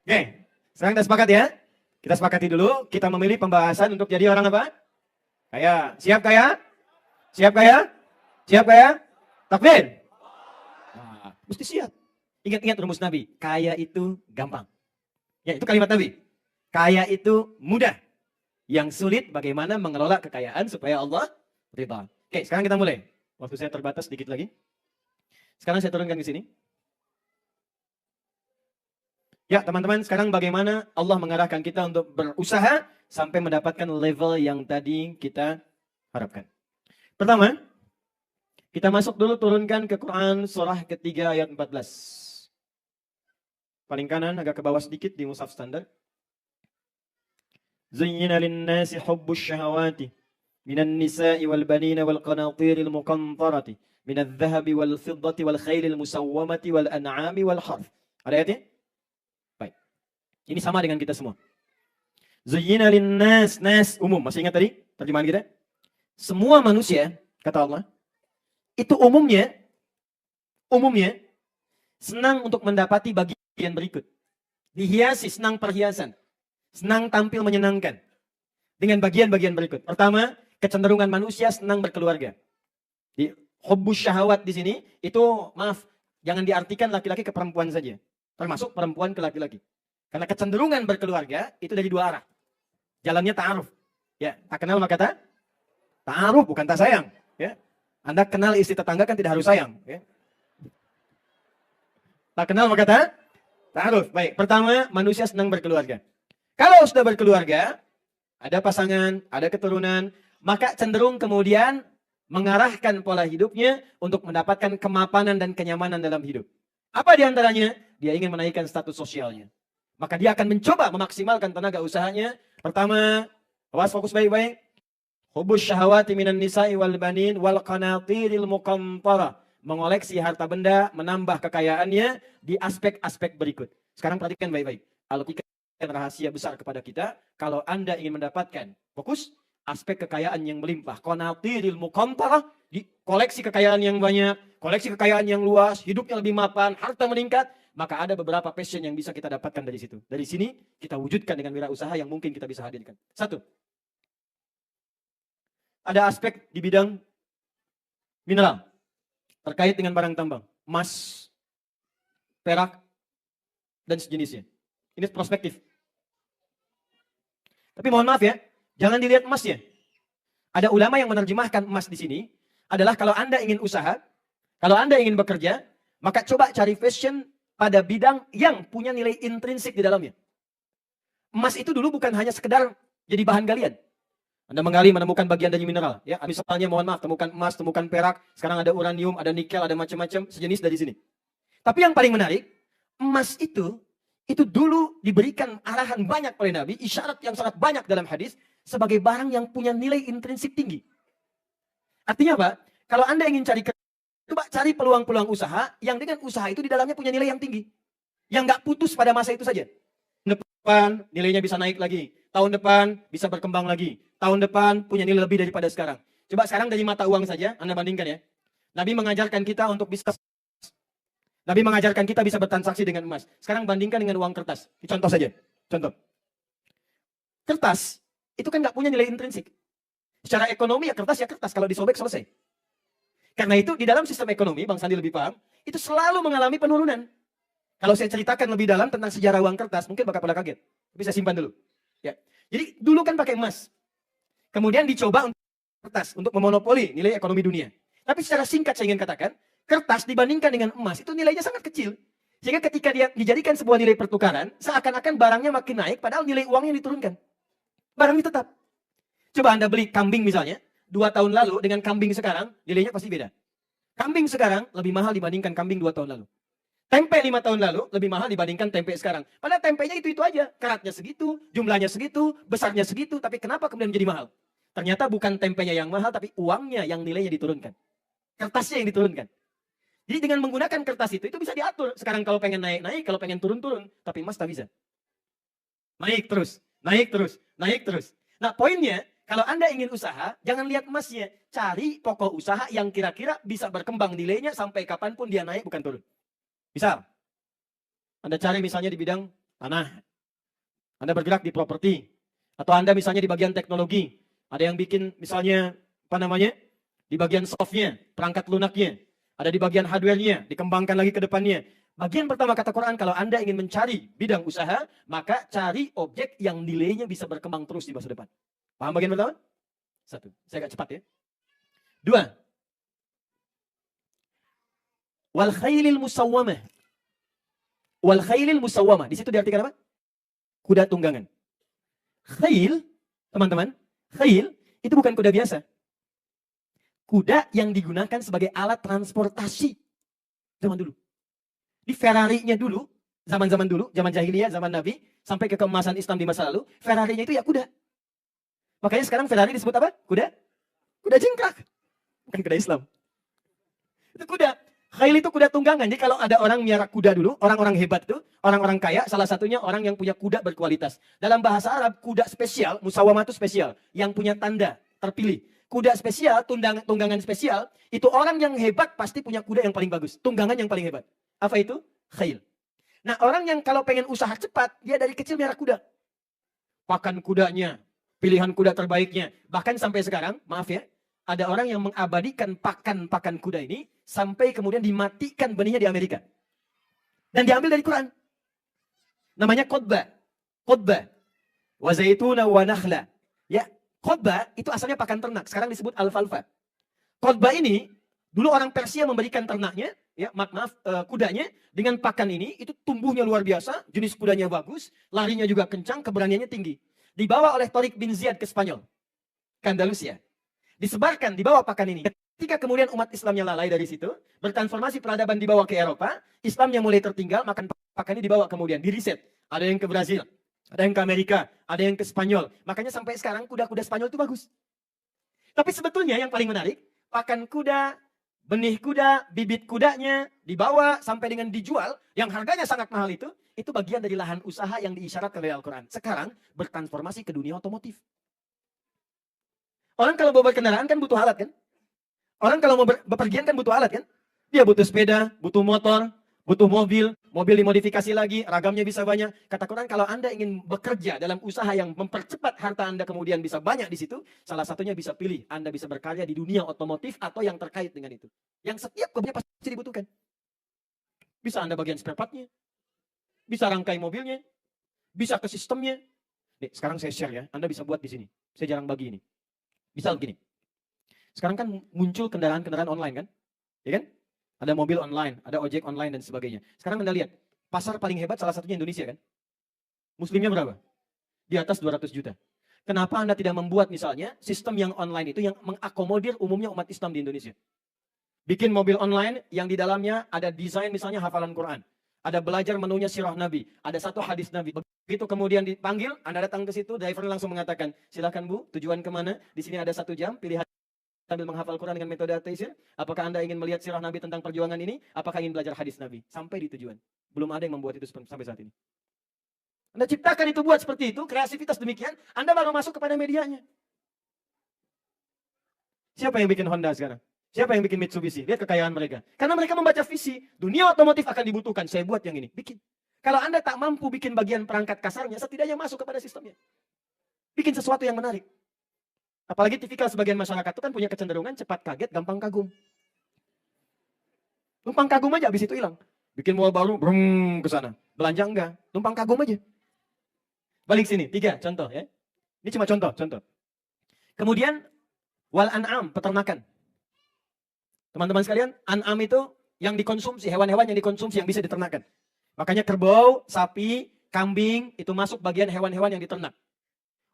Oke, sekarang kita sepakat ya. Kita sepakati dulu, kita memilih pembahasan untuk jadi orang apa? Kaya. Siap kaya? Siap kaya? Siap kaya? Takbir? Nah, mesti siap. Ingat-ingat rumus Nabi, kaya itu gampang. Ya, itu kalimat Nabi. Kaya itu mudah. Yang sulit bagaimana mengelola kekayaan supaya Allah ridha. Oke, sekarang kita mulai. Waktu saya terbatas sedikit lagi. Sekarang saya turunkan ke sini. Ya, teman-teman, sekarang bagaimana Allah mengarahkan kita untuk berusaha sampai mendapatkan level yang tadi kita harapkan. Pertama, kita masuk dulu turunkan ke Quran surah ketiga ayat 14. Paling kanan agak ke bawah sedikit di mushaf standar. Zayyina lin-nasi hubbus syahawati minan nisa'i wal banina wal qanatiril muqantarati minadh dhahabi wal fiddati wal khailil musawwamati wal an'ami wal harth. Ada ayatnya? Baik. Ini sama dengan kita semua. Zayyina lin-nas, nas umum. Masih ingat tadi terjemahan kita? Semua manusia, kata Allah, itu umumnya senang untuk mendapati bagian berikut. Dihiasi, senang perhiasan. Senang tampil menyenangkan. Dengan bagian-bagian berikut. Pertama, kecenderungan manusia senang berkeluarga. Di hubbus syahawat di sini, itu maaf, jangan diartikan laki-laki ke perempuan saja. Termasuk perempuan ke laki-laki. Karena kecenderungan berkeluarga itu dari dua arah. Jalannya ta'aruf. Ya, tak kenal maka ta'aruf, bukan tak sayang. Ya. Anda kenal istri tetangga kan tidak harus sayang. Ya. Tak kenal maka ta'aruf. Baik, pertama manusia senang berkeluarga. Kalau sudah berkeluarga, ada pasangan, ada keturunan, maka cenderung kemudian mengarahkan pola hidupnya untuk mendapatkan kemapanan dan kenyamanan dalam hidup. Apa diantaranya? Dia ingin menaikkan status sosialnya. Maka dia akan mencoba memaksimalkan tenaga usahanya. Pertama, awas fokus baik-baik. Hubbus syahawati minan nisa'i wal banin wal qanatiril muqantara. Mengoleksi harta benda, menambah kekayaannya di aspek-aspek berikut. Sekarang perhatikan baik-baik. Al-Quran rahasia besar kepada kita, kalau Anda ingin mendapatkan fokus aspek kekayaan yang melimpah, qanatiril muqantara, di koleksi kekayaan yang banyak, koleksi kekayaan yang luas, hidupnya lebih mapan, harta meningkat, maka ada beberapa passion yang bisa kita dapatkan dari situ. Dari sini kita wujudkan dengan wirausaha yang mungkin kita bisa hadirkan. Satu, ada aspek di bidang mineral terkait dengan barang tambang, emas, perak, dan sejenisnya. Ini prospektif. Tapi mohon maaf ya, jangan dilihat emasnya. Ada ulama yang menerjemahkan emas di sini adalah kalau Anda ingin usaha, kalau Anda ingin bekerja, maka coba cari passion pada bidang yang punya nilai intrinsik di dalamnya. Emas itu dulu bukan hanya sekedar jadi bahan galian. Anda menggali menemukan bagian dari mineral, ya. Misalnya mohon maaf, temukan emas, temukan perak, sekarang ada uranium, ada nikel, ada macam-macam sejenis dari sini. Tapi yang paling menarik, emas itu dulu diberikan arahan banyak oleh Nabi, isyarat yang sangat banyak dalam hadis, sebagai barang yang punya nilai intrinsik tinggi. Artinya apa? Kalau Anda ingin cari kerja, coba cari peluang-peluang usaha, yang dengan usaha itu di dalamnya punya nilai yang tinggi. Yang nggak putus pada masa itu saja. Tahun depan nilainya bisa naik lagi. Tahun depan bisa berkembang lagi. Tahun depan punya nilai lebih daripada sekarang. Coba sekarang dari mata uang saja, Anda bandingkan ya. Nabi mengajarkan kita untuk bisa bertransaksi dengan emas. Sekarang bandingkan dengan uang kertas. Contoh saja. Contoh. Kertas, itu kan nggak punya nilai intrinsik. Secara ekonomi ya kertas, kalau disobek selesai. Karena itu di dalam sistem ekonomi, Bang Sandi lebih paham, itu selalu mengalami penurunan. Kalau saya ceritakan lebih dalam tentang sejarah uang kertas, mungkin bakal pada kaget. Tapi saya simpan dulu. Ya. Jadi dulu kan pakai emas. Kemudian dicoba untuk kertas, untuk memonopoli nilai ekonomi dunia. Tapi secara singkat saya ingin katakan, kertas dibandingkan dengan emas itu nilainya sangat kecil. Sehingga ketika dia dijadikan sebuah nilai pertukaran, seakan-akan barangnya makin naik padahal nilai uangnya diturunkan. Barangnya tetap. Coba Anda beli kambing misalnya, 2 tahun lalu dengan kambing sekarang, nilainya pasti beda. Kambing sekarang lebih mahal dibandingkan kambing 2 tahun lalu. Tempe 5 tahun lalu lebih mahal dibandingkan tempe sekarang. Padahal tempenya itu aja. Karatnya segitu, jumlahnya segitu, besarnya segitu, tapi kenapa kemudian menjadi mahal? Ternyata bukan tempenya yang mahal, tapi uangnya yang nilainya diturunkan. Kertasnya yang diturunkan. Jadi dengan menggunakan kertas itu bisa diatur. Sekarang kalau pengen naik-naik, kalau pengen turun-turun. Tapi emas tak bisa. Naik terus, naik terus, naik terus. Nah poinnya, kalau Anda ingin usaha, jangan lihat emasnya. Cari pokok usaha yang kira-kira bisa berkembang nilainya sampai kapanpun dia naik bukan turun. Misal, Anda cari misalnya di bidang tanah. Anda bergerak di properti. Atau Anda misalnya di bagian teknologi. Ada yang bikin misalnya, di bagian softnya, perangkat lunaknya. Ada di bagian hardware-nya, dikembangkan lagi ke depannya. Bagian pertama kata Quran, kalau Anda ingin mencari bidang usaha, maka cari objek yang nilainya bisa berkembang terus di masa depan. Paham bagian pertama? Satu. Saya agak cepat ya. Dua. Wal khailil musawwamah. Wal khailil musawwamah. Di situ diartikan apa? Kuda tunggangan. Khail, teman-teman, khail itu bukan kuda biasa. Kuda yang digunakan sebagai alat transportasi zaman dulu. Di Ferrari-nya dulu, zaman-zaman dulu, zaman jahiliyah, zaman Nabi, sampai ke keemasan Islam di masa lalu, Ferrari-nya itu ya kuda. Makanya sekarang Ferrari disebut apa? Kuda? Kuda jingkrak. Bukan kuda Islam. Itu kuda. Khail itu kuda tunggangan. Jadi kalau ada orang miara kuda dulu, orang-orang hebat tuh, orang-orang kaya, salah satunya orang yang punya kuda berkualitas. Dalam bahasa Arab, kuda spesial, musawamah itu spesial, yang punya tanda, terpilih. Kuda spesial, tunggangan spesial, itu orang yang hebat pasti punya kuda yang paling bagus. Tunggangan yang paling hebat. Apa itu? Khail. Nah, orang yang kalau pengen usaha cepat, dia dari kecil miara kuda. Pakan kudanya, pilihan kuda terbaiknya. Bahkan sampai sekarang, maaf ya, ada orang yang mengabadikan pakan kuda ini sampai kemudian dimatikan benihnya di Amerika. Dan diambil dari Quran. Namanya khotbah. Khotbah. Wa zaituna wa nakhla. Ya, khotbah itu asalnya pakan ternak. Sekarang disebut alfalfa. Khotbah ini, dulu orang Persia memberikan ternaknya, ya kudanya dengan pakan ini, itu tumbuhnya luar biasa, jenis kudanya bagus, larinya juga kencang, keberaniannya tinggi. Dibawa oleh Tariq bin Ziyad ke Spanyol, ke Andalusia. Disebarkan, dibawa pakan ini. Ketika kemudian umat Islamnya lalai dari situ, bertransformasi peradaban dibawa ke Eropa, Islamnya mulai tertinggal, makan pakannya dibawa kemudian, diriset. Ada yang ke Brazil, ada yang ke Amerika, ada yang ke Spanyol. Makanya sampai sekarang kuda-kuda Spanyol itu bagus. Tapi sebetulnya yang paling menarik, pakan kuda, benih kuda, bibit kudanya dibawa sampai dengan dijual, yang harganya sangat mahal itu bagian dari lahan usaha yang diisyaratkan oleh Al-Quran. Sekarang bertransformasi ke dunia otomotif. Orang kalau mau berkendaraan kan butuh alat kan? Orang kalau mau bepergian kan butuh alat kan? Dia butuh sepeda, butuh motor, butuh mobil dimodifikasi lagi, ragamnya bisa banyak. Kata Quran, kalau Anda ingin bekerja dalam usaha yang mempercepat harta Anda kemudian bisa banyak di situ, salah satunya bisa pilih, Anda bisa berkarya di dunia otomotif atau yang terkait dengan itu. Yang setiap kerja pasti dibutuhkan. Bisa Anda bagian spare part-nya, bisa rangkai mobilnya, bisa ke sistemnya. Nih, sekarang saya share ya, Anda bisa buat di sini. Saya jarang bagi ini. Misal begini, sekarang kan muncul kendaraan-kendaraan online kan? Ya kan? Ada mobil online, ada ojek online dan sebagainya. Sekarang Anda lihat, pasar paling hebat salah satunya Indonesia kan? Muslimnya berapa? Di atas 200 juta. Kenapa Anda tidak membuat misalnya sistem yang online itu yang mengakomodir umumnya umat Islam di Indonesia? Bikin mobil online yang di dalamnya ada desain misalnya hafalan Quran. Ada belajar menunya sirah Nabi. Ada satu hadis Nabi. Begitu kemudian dipanggil, Anda datang ke situ, driver langsung mengatakan, silakan Bu, tujuan kemana? Di sini ada 1 jam, pilihan sambil menghafal Quran dengan metode taisir. Apakah Anda ingin melihat sirah Nabi tentang perjuangan ini? Apakah ingin belajar hadis Nabi? Sampai di tujuan. Belum ada yang membuat itu sampai saat ini. Anda ciptakan itu buat seperti itu, kreativitas demikian, Anda baru masuk kepada medianya. Siapa yang bikin Honda sekarang? Siapa yang bikin Mitsubishi? Lihat kekayaan mereka. Karena mereka membaca visi, dunia otomotif akan dibutuhkan, saya buat yang ini. Bikin. Kalau Anda tak mampu bikin bagian perangkat kasarnya, setidaknya masuk kepada sistemnya. Bikin sesuatu yang menarik. Apalagi tipikal sebagian masyarakat itu kan punya kecenderungan cepat kaget, gampang kagum. Numpang kagum aja, habis itu hilang. Bikin mall baru, brum ke sana. Belanja enggak, numpang kagum aja. Balik sini, 3 contoh ya. Ini cuma contoh. Kemudian, wal an'am, peternakan. Teman-teman sekalian, an'am itu yang dikonsumsi, hewan-hewan yang dikonsumsi, yang bisa diternakan. Makanya kerbau, sapi, kambing, itu masuk bagian hewan-hewan yang diternak.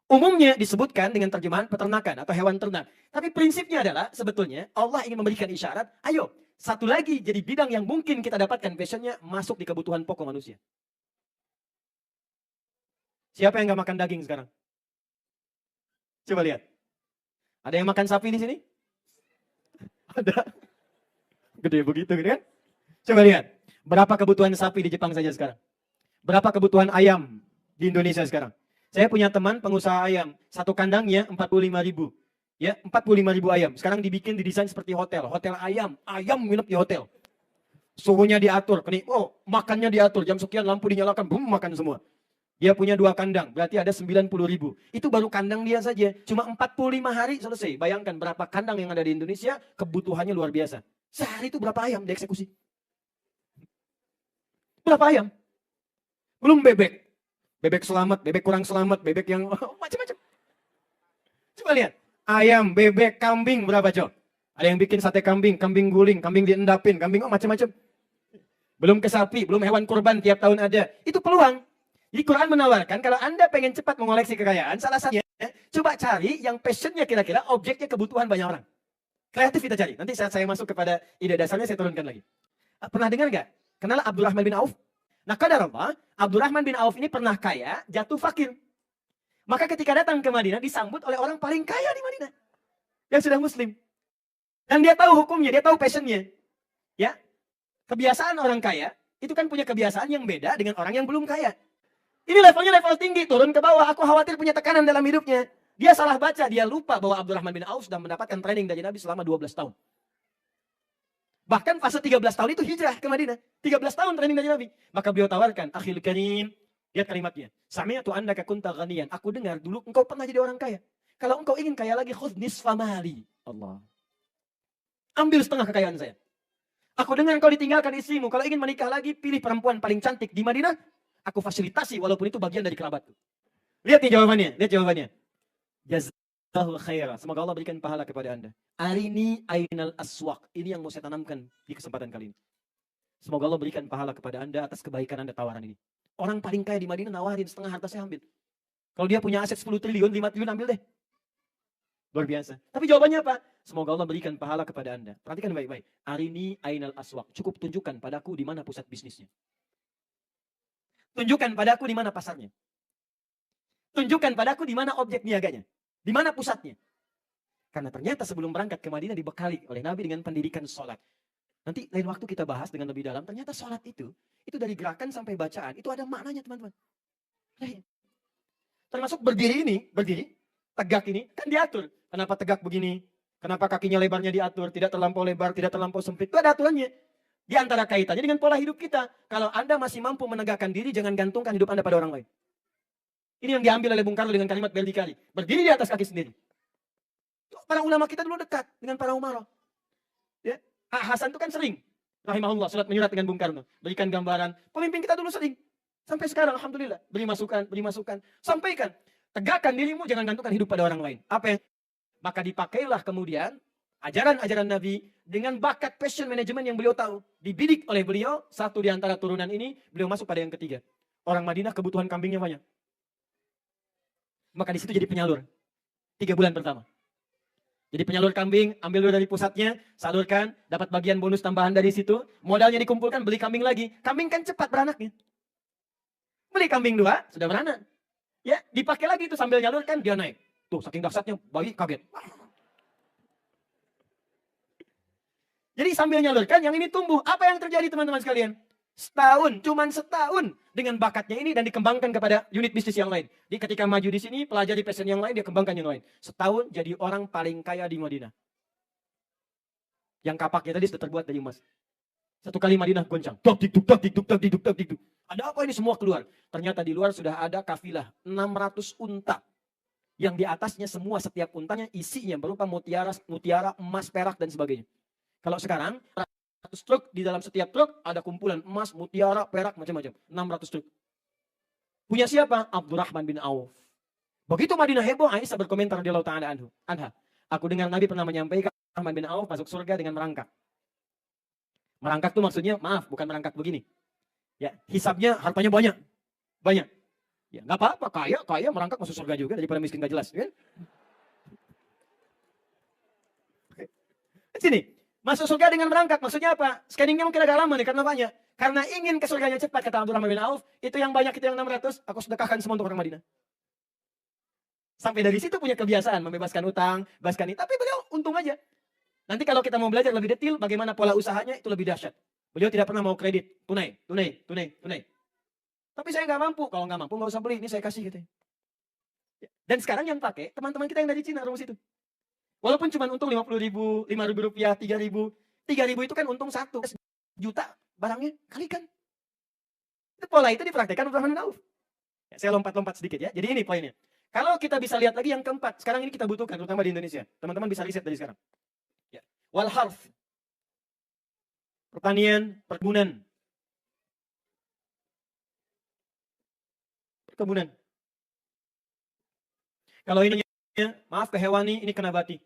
Umumnya disebutkan dengan terjemahan peternakan atau hewan ternak. Tapi prinsipnya adalah sebetulnya Allah ingin memberikan isyarat, ayo, satu lagi jadi bidang yang mungkin kita dapatkan passionnya masuk di kebutuhan pokok manusia. Siapa yang gak makan daging sekarang? Coba lihat. Ada yang makan sapi di sini? Ada. Gede begitu gitu kan? Coba lihat. Berapa kebutuhan sapi di Jepang saja sekarang? Berapa kebutuhan ayam di Indonesia sekarang? Saya punya teman pengusaha ayam. Satu kandangnya 45.000. Ya, 45.000 ayam. Sekarang didesain seperti hotel. Hotel ayam. Ayam nginep di hotel. Suhunya diatur. Oh, makannya diatur. Jam sekian lampu dinyalakan. Boom, makan semua. Dia punya 2 kandang, berarti ada 90.000. Itu baru kandang dia saja. Cuma 45 hari selesai. Bayangkan berapa kandang yang ada di Indonesia, kebutuhannya luar biasa. Sehari itu berapa ayam dieksekusi? Berapa ayam? Belum bebek. Bebek selamat, bebek kurang selamat, bebek yang macam-macam. Coba lihat. Ayam, bebek, kambing berapa, Cok? Ada yang bikin sate kambing, kambing guling, kambing diendapin, kambing macam-macam. Belum ke sapi, belum hewan kurban tiap tahun ada. Itu peluang. Jadi Quran menawarkan kalau Anda pengen cepat mengoleksi kekayaan, salah satunya coba cari yang passionnya kira-kira objeknya kebutuhan banyak orang. Kreatif kita cari. Nanti saat saya masuk kepada ide dasarnya saya turunkan lagi. Pernah dengar nggak? Kenal Abdurrahman bin Auf? Nah, qadarullah, Abdurrahman bin Auf ini pernah kaya, jatuh fakir. Maka ketika datang ke Madinah disambut oleh orang paling kaya di Madinah yang sudah muslim. Dan dia tahu hukumnya, dia tahu passionnya. Ya, kebiasaan orang kaya itu kan punya kebiasaan yang beda dengan orang yang belum kaya. Ini levelnya level tinggi, turun ke bawah. Aku khawatir punya tekanan dalam hidupnya. Dia salah baca, dia lupa bahwa Abdurrahman bin Auf sudah mendapatkan training dari Nabi selama 12 tahun. Bahkan fase 13 tahun itu hijrah ke Madinah. 13 tahun training dari Nabi. Maka beliau tawarkan, akhil karim, lihat kalimatnya. Sami'atu annaka kunta ghaniyan. Aku dengar dulu engkau pernah jadi orang kaya. Kalau engkau ingin kaya lagi, khudh nisfa mali. Allah. Ambil setengah kekayaan saya. Aku dengar engkau ditinggalkan istrimu. Kalau ingin menikah lagi, pilih perempuan paling cantik di Madinah. Aku fasilitasi walaupun itu bagian dari kerabatku. Lihat nih jawabannya. Lihat jawabannya. Jazakallahu khairan. Semoga Allah berikan pahala kepada Anda. Arini ainal aswaq. Ini yang mau saya tanamkan di kesempatan kali ini. Semoga Allah berikan pahala kepada Anda atas kebaikan Anda tawaran ini. Orang paling kaya di Madinah nawarin setengah harta saya ambil. Kalau dia punya aset 10 triliun, 5 triliun ambil deh. Luar biasa. Tapi jawabannya apa? Semoga Allah berikan pahala kepada Anda. Perhatikan baik-baik. Arini ainal aswaq. Cukup tunjukkan padaku di mana pusat bisnisnya. Tunjukkan padaku di mana pasarnya. Tunjukkan padaku di mana objek niaganya. Di mana pusatnya. Karena ternyata sebelum berangkat ke Madinah dibekali oleh Nabi dengan pendidikan sholat. Nanti lain waktu kita bahas dengan lebih dalam. Ternyata sholat itu dari gerakan sampai bacaan. Itu ada maknanya teman-teman. Termasuk berdiri ini, tegak ini, kan diatur. Kenapa tegak begini? Kenapa kakinya lebarnya diatur? Tidak terlampau lebar, tidak terlampau sempit. Itu ada aturannya. Di antara kaitannya dengan pola hidup kita. Kalau Anda masih mampu menegakkan diri, jangan gantungkan hidup Anda pada orang lain. Ini yang diambil oleh Bung Karno dengan kalimat berdikari. Berdiri di atas kaki sendiri. Para ulama kita dulu dekat dengan para umarah. Ya. Hasan itu kan sering. Rahimahullah, surat menyurat dengan Bung Karno. Berikan gambaran. Pemimpin kita dulu sering. Sampai sekarang, Alhamdulillah. Beri masukan. Sampaikan. Tegakkan dirimu, jangan gantungkan hidup pada orang lain. Apa yang? Maka dipakailah kemudian ajaran-ajaran Nabi dengan bakat passion management yang beliau tahu. Dibidik oleh beliau, satu di antara turunan ini, beliau masuk pada yang ketiga. Orang Madinah kebutuhan kambingnya banyak. Maka di situ jadi penyalur. 3 bulan pertama. Jadi penyalur kambing, ambil dulu dari pusatnya, salurkan, dapat bagian bonus tambahan dari situ, modalnya dikumpulkan, beli kambing lagi. Kambing kan cepat beranaknya. Beli kambing 2, sudah beranak. Ya, dipakai lagi itu sambil nyalurkan, dia naik. Tuh, saking dahsyatnya, bayi kaget. Jadi sambil nyalurkan, yang ini tumbuh. Apa yang terjadi teman-teman sekalian? Cuman setahun dengan bakatnya ini dan dikembangkan kepada unit bisnis yang lain. Jadi ketika maju di sini, pelajari passion yang lain, dia kembangkan yang lain. Setahun jadi orang paling kaya di Madinah. Yang kapaknya tadi sudah terbuat dari emas. Satu kali Madinah goncang. Dok, dikduk. Ada apa ini semua keluar? Ternyata di luar sudah ada kafilah 600 unta. Yang di atasnya semua setiap untanya isinya berupa mutiara, emas, perak dan sebagainya. Kalau sekarang 100 truk, di dalam setiap truk ada kumpulan emas, mutiara, perak, macam-macam. 600 truk. Punya siapa? Abdurrahman bin Auf. Begitu Madinah heboh, Aisyah berkomentar radhiyallahu ta'ala anha. Aku dengar Nabi pernah menyampaikan Abdurrahman bin Auf masuk surga dengan merangkak. Merangkak itu maksudnya, maaf, bukan merangkak begini. Ya, hisabnya hartanya banyak. Banyak. Ya, nggak apa-apa, kaya merangkak masuk surga juga daripada miskin gak jelas, kan? Sini, masuk surga dengan merangkak, maksudnya apa? Scanningnya mungkin agak lama nih, karena banyak. Karena ingin ke surganya cepat, kata Abdurrahman bin Auf, itu yang banyak, itu yang 600, aku sedekahkan semua untuk orang Madinah. Sampai dari situ punya kebiasaan, membebaskan utang, bebaskan ini. Tapi beliau untung aja. Nanti kalau kita mau belajar lebih detail, bagaimana pola usahanya, itu lebih dahsyat. Beliau tidak pernah mau kredit, tunai. Tapi saya nggak mampu, kalau nggak mampu nggak usah beli, ini saya kasih gitu. Dan sekarang yang pakai, teman-teman kita yang dari Cina, rumus itu. Walaupun cuma untung 50.000, 5.000 rupiah, 3.000. 3.000 itu kan untung 1 juta barangnya, kalikan. Itu pola itu dipraktekkan Abdurrahman bin Auf. saya lompat-lompat sedikit ya. Jadi ini poinnya. Kalau kita bisa lihat lagi yang keempat, sekarang ini kita butuhkan, terutama di Indonesia. Teman-teman bisa riset dari sekarang. Ya. Wal harf. Pertanian, perkebunan. Perkebunan. Kalau ini, maaf kehewani, ini kenabati.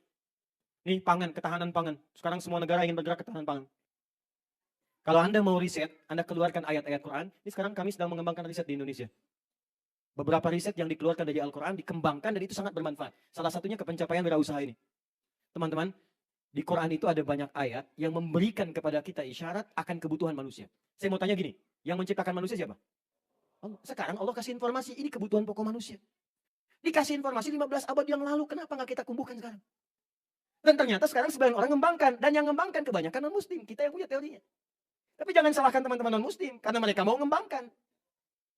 Ini pangan, ketahanan pangan. Sekarang semua negara ingin bergerak ketahanan pangan. Kalau Anda mau riset, Anda keluarkan ayat-ayat Quran. Ini sekarang kami sedang mengembangkan riset di Indonesia. Beberapa riset yang dikeluarkan dari Al-Quran dikembangkan dan itu sangat bermanfaat. Salah satunya ke pencapaian wirausaha ini. Teman-teman, di Quran itu ada banyak ayat yang memberikan kepada kita isyarat akan kebutuhan manusia. Saya mau tanya gini, yang menciptakan manusia siapa? Allah. Sekarang Allah kasih informasi, ini kebutuhan pokok manusia. Dikasih informasi 15 abad yang lalu, kenapa nggak kita kumpulkan sekarang? Dan ternyata sekarang sebagian orang ngembangkan. Dan yang ngembangkan kebanyakan non-muslim. Kita yang punya teorinya. Tapi jangan salahkan teman-teman non-muslim. Karena mereka mau ngembangkan.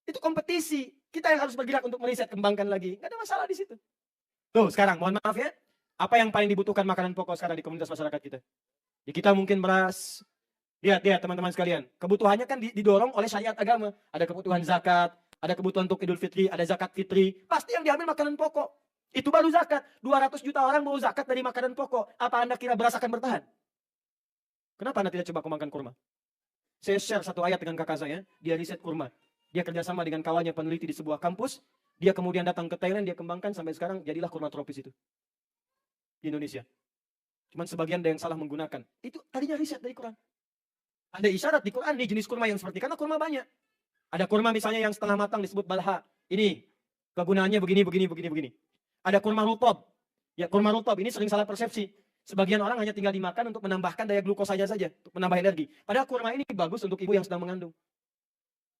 Itu kompetisi. Kita yang harus bergerak untuk meriset, kembangkan lagi. Nggak ada masalah di situ. Tuh sekarang, mohon maaf ya. Apa yang paling dibutuhkan makanan pokok sekarang di komunitas masyarakat kita? Di kita mungkin beras. Lihat teman-teman sekalian. Kebutuhannya kan didorong oleh syariat agama. Ada kebutuhan zakat. Ada kebutuhan untuk Idul Fitri. Ada zakat fitri. Pasti yang diambil makanan pokok. Itu baru zakat. 200 juta orang mau zakat dari makanan pokok. Apa Anda kira beras akan bertahan? Kenapa Anda tidak coba kembangkan kurma? Saya share satu ayat dengan kakak saya. Dia riset kurma. Dia kerjasama dengan kawannya peneliti di sebuah kampus. Dia kemudian datang ke Thailand. Dia kembangkan sampai sekarang jadilah kurma tropis itu. Di Indonesia. Cuman sebagian ada yang salah menggunakan. Itu tadinya riset dari Quran. Ada isyarat di Quran. Ini jenis kurma yang seperti. Karena kurma banyak. Ada kurma misalnya yang setengah matang disebut balha. Ini kegunaannya begini. Ada kurma rutob. Ya, kurma rutob ini sering salah persepsi. Sebagian orang hanya tinggal dimakan untuk menambahkan daya glukosanya saja, untuk menambah energi. Padahal kurma ini bagus untuk ibu yang sedang mengandung.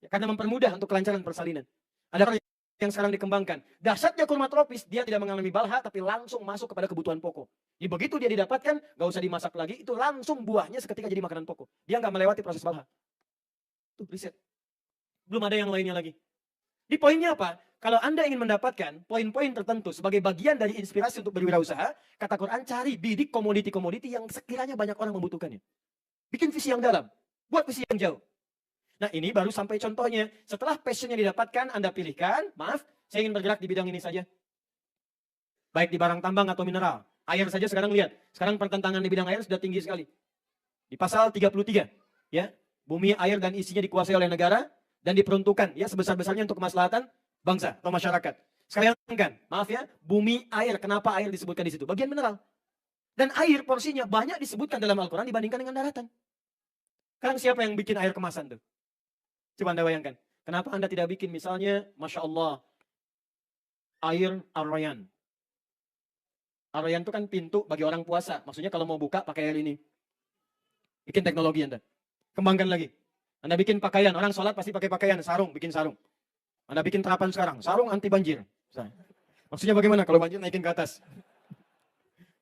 Ya, karena mempermudah untuk kelancaran persalinan. Ada orang yang sekarang dikembangkan. Dahsyatnya kurma tropis, dia tidak mengalami balha, tapi langsung masuk kepada kebutuhan pokok. Jadi begitu dia didapatkan, gak usah dimasak lagi, itu langsung buahnya seketika jadi makanan pokok. Dia gak melewati proses balha. Tuh, riset. Belum ada yang lainnya lagi. Di poinnya apa? Kalau Anda ingin mendapatkan poin-poin tertentu sebagai bagian dari inspirasi untuk berwirausaha, kata Quran cari bidik komoditi-komoditi yang sekiranya banyak orang membutuhkannya. Bikin visi yang dalam, buat visi yang jauh. Nah ini baru sampai contohnya. Setelah passionnya didapatkan, Anda pilihkan, maaf, saya ingin bergerak di bidang ini saja. Baik di barang tambang atau mineral. Air saja sekarang lihat, sekarang pertentangan di bidang air sudah tinggi sekali. Di pasal 33, ya, bumi, air, dan isinya dikuasai oleh negara, dan diperuntukkan ya sebesar-besarnya untuk kemaslahatan bangsa atau masyarakat. Sekalian kan, maaf ya, bumi, air, kenapa air disebutkan di situ? Bagian mineral. Dan air porsinya banyak disebutkan dalam Al-Quran dibandingkan dengan daratan. Sekarang siapa yang bikin air kemasan tuh? Coba Anda bayangkan. Kenapa Anda tidak bikin misalnya, Masya Allah, air Ar-Rayyan. Ar-Rayyan itu kan pintu bagi orang puasa. Maksudnya kalau mau buka pakai air ini. Bikin teknologi Anda. Kembangkan lagi. Anda bikin pakaian, orang sholat pasti pakai pakaian, sarung, bikin sarung. Anda bikin terapan sekarang, sarung anti banjir. Maksudnya bagaimana kalau banjir naikin ke atas?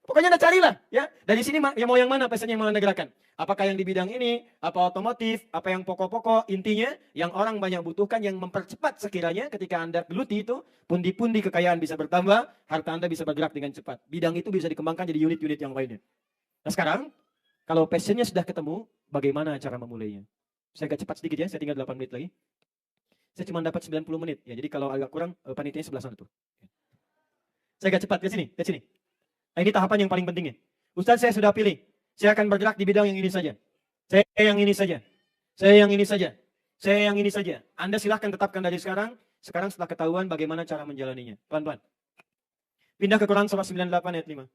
Pokoknya Anda carilah, ya. Dari sini ya mau yang mana pesannya yang mau Anda gerakan? Apakah yang di bidang ini, apa otomotif, apa yang pokok-pokok, intinya yang orang banyak butuhkan yang mempercepat sekiranya ketika Anda geluti itu, pundi-pundi kekayaan bisa bertambah, harta Anda bisa bergerak dengan cepat. Bidang itu bisa dikembangkan jadi unit-unit yang lainnya. Nah sekarang, kalau passionnya sudah ketemu, bagaimana cara memulainya? Saya agak cepat sedikit ya, saya tinggal 8 menit lagi. Saya cuma dapat 90 menit. Ya, jadi kalau agak kurang, panitianya sebelah sana tuh. Saya agak cepat, ke sini. Nah, ini tahapan yang paling pentingnya. Ustaz, saya sudah pilih. Saya akan bergerak di bidang yang ini saja. Saya yang ini saja. Saya yang ini saja. Saya yang ini saja. Anda silahkan tetapkan dari sekarang. Sekarang setelah ketahuan bagaimana cara menjalaninya. Pelan-pelan. Pindah ke Quran surah 98 ayat 5.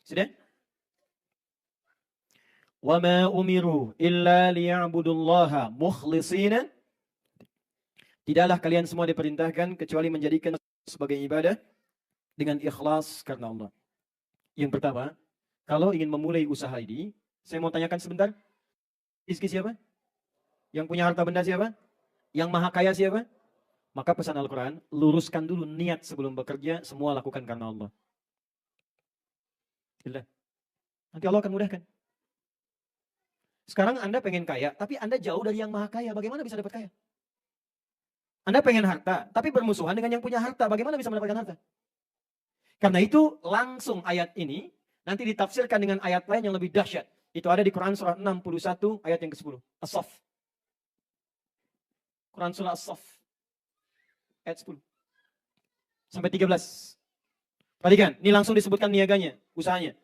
Sudah? وَمَا أُمِرُوا إِلَّا لِيَعْبُدُوا اللَّهَ مُخْلِصِينَ. Tidaklah kalian semua diperintahkan kecuali menjadikan sebagai ibadah dengan ikhlas karena Allah. Yang pertama, kalau ingin memulai usaha ini, saya mau tanyakan sebentar. Rizki siapa? Yang punya harta benda siapa? Yang maha kaya siapa? Maka pesan Al-Quran, luruskan dulu niat sebelum bekerja, semua lakukan karena Allah. Nanti Allah akan mudahkan. Sekarang Anda pengen kaya, tapi Anda jauh dari yang maha kaya. Bagaimana bisa dapat kaya? Anda pengen harta, tapi bermusuhan dengan yang punya harta. Bagaimana bisa mendapatkan harta? Karena itu langsung ayat ini nanti ditafsirkan dengan ayat lain yang lebih dahsyat. Itu ada di Quran surah 61 ayat yang ke-10. As-Saff. Quran surah As-Saff ayat 10 sampai 13. Perhatikan, ini langsung disebutkan niaganya, usahanya.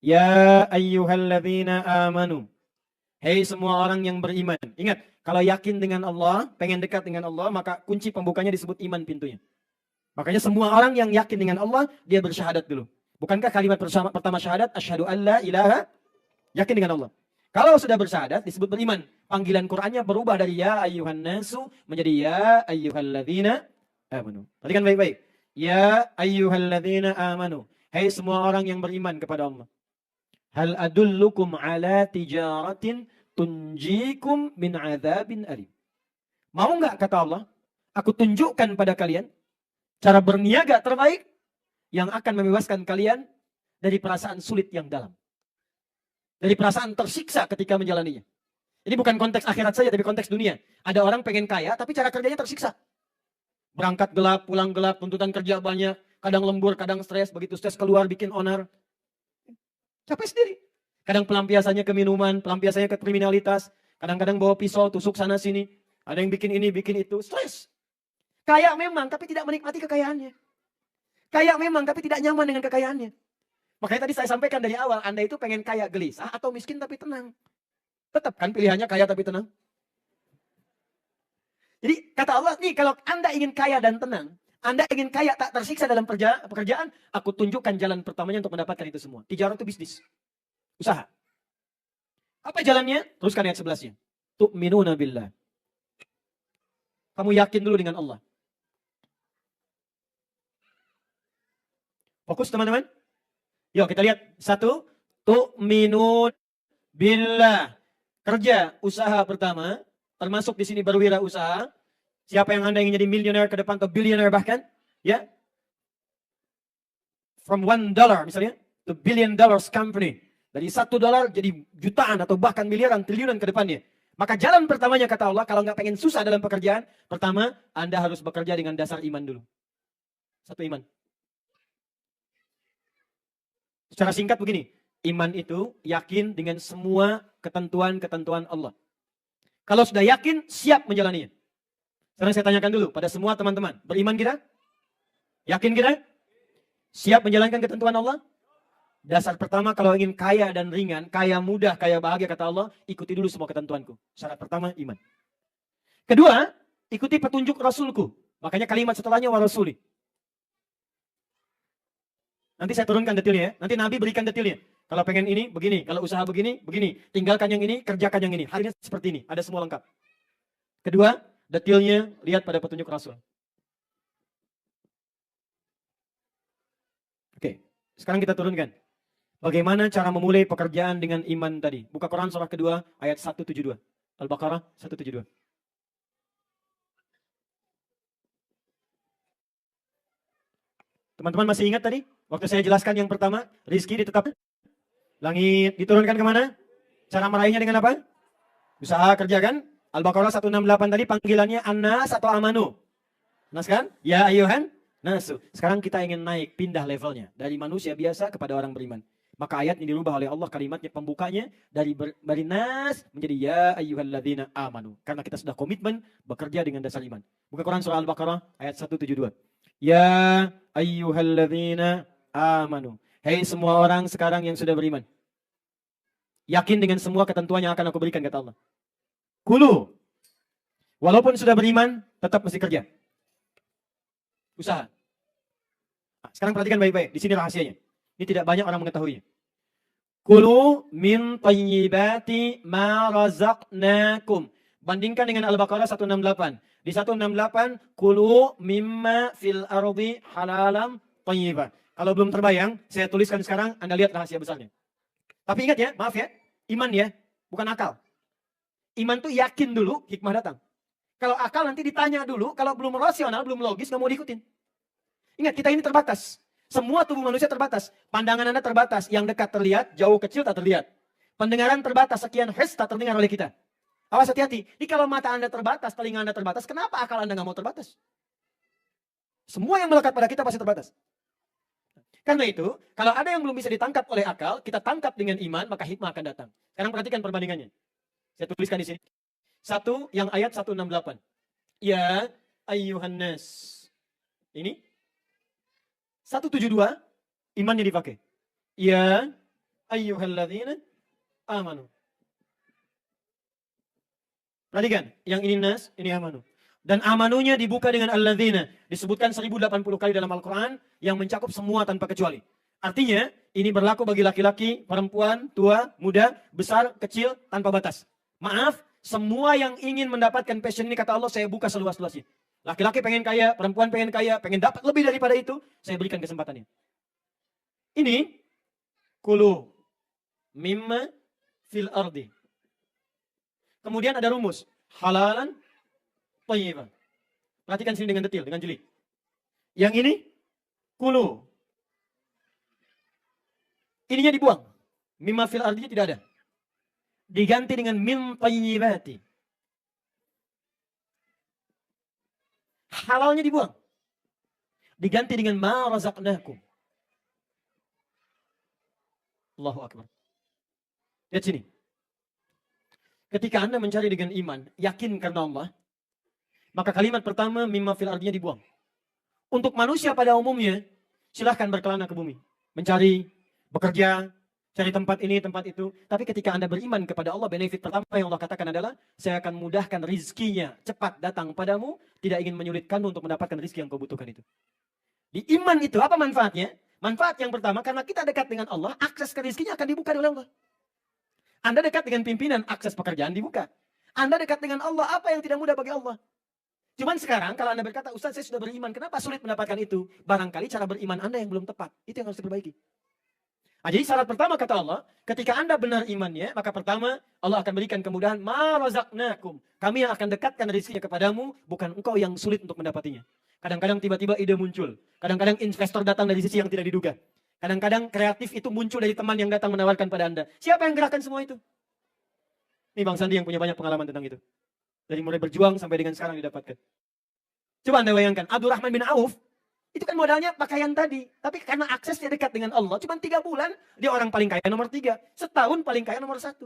Ya ayyuhalladzina amanu. Hei semua orang yang beriman. Ingat, kalau yakin dengan Allah, pengen dekat dengan Allah, maka kunci pembukanya disebut iman pintunya. Makanya semua orang yang yakin dengan Allah, dia bersyahadat dulu. Bukankah kalimat pertama syahadat, asyhadu an la ilaha, yakin dengan Allah. Kalau sudah bersyahadat, disebut beriman. Panggilan Qur'annya berubah dari ya ayyuhan nasu menjadi ya ayyuhalladzina amanu. Perhatikan baik-baik. Ya ayyuhalladzina amanu. Hei semua orang yang beriman kepada Allah. Hal adullukum ala tijaratin tunjikum min adzabin alim. Mau nggak kata Allah, aku tunjukkan pada kalian cara berniaga terbaik yang akan membebaskan kalian dari perasaan sulit yang dalam. Dari perasaan tersiksa ketika menjalaninya. Ini bukan konteks akhirat saja, tapi konteks dunia. Ada orang pengen kaya, tapi cara kerjanya tersiksa. Berangkat gelap, pulang gelap, tuntutan kerja banyak, kadang lembur, kadang stres, begitu stres keluar bikin onar. Capek sendiri. Kadang pelampiasannya ke minuman, pelampiasannya ke kriminalitas. Kadang-kadang bawa pisau, tusuk sana sini. Ada yang bikin ini, bikin itu. Stres. Kaya memang, tapi tidak menikmati kekayaannya. Kaya memang, tapi tidak nyaman dengan kekayaannya. Makanya tadi saya sampaikan dari awal, Anda itu pengen kaya gelisah atau miskin tapi tenang. Tetap kan pilihannya kaya tapi tenang. Jadi kata Allah, nih kalau Anda ingin kaya dan tenang, Anda ingin kaya tak tersiksa dalam pekerjaan, aku tunjukkan jalan pertamanya untuk mendapatkan itu semua. Tijarah itu bisnis. Usaha. Apa jalannya? Teruskan ayat 11-nya. Tu'minuna billah. Kamu yakin dulu dengan Allah. Fokus teman-teman. Yuk kita lihat. 1. Tu'minun billah. Kerja, usaha pertama. Termasuk di sini berwirausaha. Siapa yang Anda ingin jadi miliuner ke depan atau bilioner bahkan, ya. From $1 misalnya to $1 billion company. Dari $1 jadi jutaan atau bahkan miliaran, triliunan ke depannya. Maka jalan pertamanya kata Allah, kalau nggak pengen susah dalam pekerjaan, pertama Anda harus bekerja dengan dasar iman dulu. Satu iman. Secara singkat begini, iman itu yakin dengan semua ketentuan-ketentuan Allah. Kalau sudah yakin, siap menjalaninya. Sekarang saya tanyakan dulu pada semua teman-teman. Beriman kita? Yakin kita? Siap menjalankan ketentuan Allah? Dasar pertama kalau ingin kaya dan ringan, kaya mudah, kaya bahagia kata Allah, ikuti dulu semua ketentuanku. Syarat pertama iman. Kedua, ikuti petunjuk Rasulku. Makanya kalimat setelahnya wa rasuli. Nanti saya turunkan detailnya ya. Nanti Nabi berikan detailnya. Kalau pengen ini, begini. Kalau usaha begini, begini. Tinggalkan yang ini, kerjakan yang ini. Harinya seperti ini. Ada semua lengkap. Kedua, detailnya lihat pada petunjuk Rasul. Oke, sekarang kita turunkan. Bagaimana cara memulai pekerjaan dengan iman tadi? Buka Quran surah kedua ayat 172. Al-Baqarah 172. Teman-teman masih ingat tadi? Waktu saya jelaskan yang pertama, rizki ditetapkan. Langit diturunkan kemana? Cara meraihnya dengan apa? Usaha kerja kan? Al-Baqarah 168 tadi panggilannya An-Nas atau Amanu. Nas kan? Ya ayuhan nasu. Sekarang kita ingin naik, pindah levelnya. Dari manusia biasa kepada orang beriman. Maka ayat ini dirubah oleh Allah kalimatnya pembukanya dari nas menjadi ya ayyuhalladzina amanu. Karena kita sudah komitmen bekerja dengan dasar iman. Buka Quran surah Al-Baqarah ayat 172. Ya ayyuhalladzina amanu. Hei semua orang sekarang yang sudah beriman. Yakin dengan semua ketentuan yang akan aku berikan kata Allah. Kulu. Walaupun sudah beriman, tetap mesti kerja. Usaha. Nah, sekarang perhatikan baik-baik. Di sini rahasianya. Ini tidak banyak orang mengetahuinya. Kulu min tayyibati ma razaqnakum. Bandingkan dengan Al-Baqarah 168. Di 168, kulu mimma fil ardi halalam tayyibah. Kalau belum terbayang, saya tuliskan sekarang, Anda lihat rahasia besarnya. Tapi ingat ya, maaf ya, iman ya, bukan akal. Iman tuh yakin dulu, hikmah datang. Kalau akal nanti ditanya dulu, kalau belum rasional, belum logis, nggak mau diikutin. Ingat, kita ini terbatas. Semua tubuh manusia terbatas. Pandangan Anda terbatas. Yang dekat terlihat, jauh kecil tak terlihat. Pendengaran terbatas, sekian hertz tak terdengar oleh kita. Awas hati-hati. Ini kalau mata Anda terbatas, telinga Anda terbatas, kenapa akal Anda nggak mau terbatas? Semua yang melekat pada kita pasti terbatas. Karena itu, kalau ada yang belum bisa ditangkap oleh akal, kita tangkap dengan iman, maka hikmah akan datang. Sekarang perhatikan perbandingannya. Saya tuliskan di sini. Satu, yang ayat 168. Ya ayyuhan nas. Ini 172 imannya dipakai. Ya ayyuhalladzina amanu. Perhatikan, yang ini nas, ini amanu. Dan amanunya dibuka dengan alladzina. Disebutkan 1080 kali dalam Al-Quran yang mencakup semua tanpa kecuali. Artinya, ini berlaku bagi laki-laki, perempuan, tua, muda, besar, kecil, tanpa batas. Maaf, semua yang ingin mendapatkan passion ini kata Allah, saya buka seluas-luasnya. Laki-laki pengen kaya, perempuan pengen kaya, pengen dapat lebih daripada itu, saya berikan kesempatannya. Ini, kulu mimma fil ardi. Kemudian ada rumus, halalan thayyiban. Perhatikan sini dengan detail, dengan jeli. Yang ini, kulu. Ininya dibuang. Mimma fil ardinya tidak ada. Diganti dengan min thayyibati. Halalnya dibuang. Diganti dengan ma razaqnakum. Allahu Akbar. Lihat sini. Ketika Anda mencari dengan iman, yakin karena Allah, maka kalimat pertama mimma fil ardinya dibuang. Untuk manusia pada umumnya, silahkan berkelana ke bumi. Mencari, bekerja, cari tempat ini, tempat itu. Tapi ketika Anda beriman kepada Allah, benefit pertama yang Allah katakan adalah, saya akan mudahkan rizkinya cepat datang padamu, tidak ingin menyulitkanmu untuk mendapatkan rizki yang kau butuhkan itu. Di iman itu, apa manfaatnya? Manfaat yang pertama, karena kita dekat dengan Allah, akses ke rizkinya akan dibuka oleh Allah. Anda dekat dengan pimpinan, akses pekerjaan dibuka. Anda dekat dengan Allah, apa yang tidak mudah bagi Allah? Cuman sekarang kalau Anda berkata, Ustaz saya sudah beriman, kenapa sulit mendapatkan itu? Barangkali cara beriman Anda yang belum tepat. Itu yang harus diperbaiki. Nah, jadi syarat pertama kata Allah, ketika Anda benar imannya, maka pertama Allah akan berikan kemudahan, ma razaqnakum. Kami yang akan dekatkan rezekinya kepadamu, bukan engkau yang sulit untuk mendapatinya. Kadang-kadang tiba-tiba ide muncul. Kadang-kadang investor datang dari sisi yang tidak diduga. Kadang-kadang kreatif itu muncul dari teman yang datang menawarkan pada Anda. Siapa yang gerakkan semua itu? Ini Bang Sandi yang punya banyak pengalaman tentang itu. Dari mulai berjuang sampai dengan sekarang didapatkan. Coba Anda bayangkan, Abdurrahman bin Auf, itu kan modalnya pakaian tadi. Tapi karena aksesnya dekat dengan Allah, cuma 3 bulan, dia orang paling kaya nomor 3. Setahun paling kaya nomor 1.